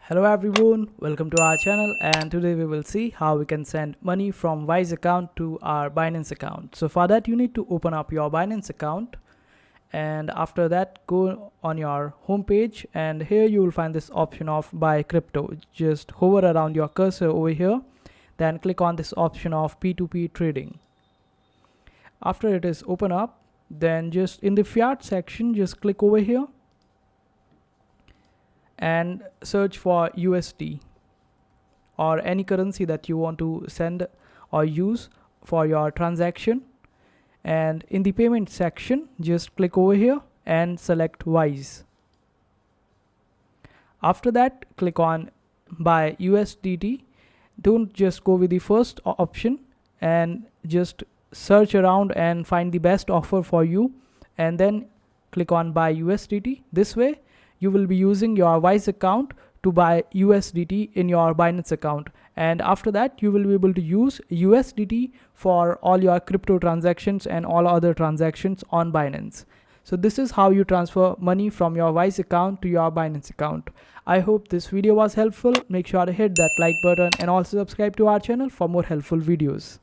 Hello everyone, welcome to our channel, and today we will see how we can send money from Wise account to our Binance account. So for that you need to open up your Binance account, and after that go on your home page, and here you will find this option of buy crypto. Just hover around your cursor over here, then click on this option of P2P trading. After it is open up, then just in the fiat section just click over here and search for USD or any currency that you want to send or use for your transaction. And in the payment section just click over here and select Wise. After that click on buy USDT. Don't just go with the first option, and just search around and find the best offer for you, and then click on buy USDT. This way you will be using your Wise account to buy USDT in your Binance account, and after that you will be able to use USDT for all your crypto transactions and all other transactions on Binance. So this is how you transfer money from your Wise account to your Binance account. I hope this video was helpful. Make sure to hit that like button and also subscribe to our channel for more helpful videos.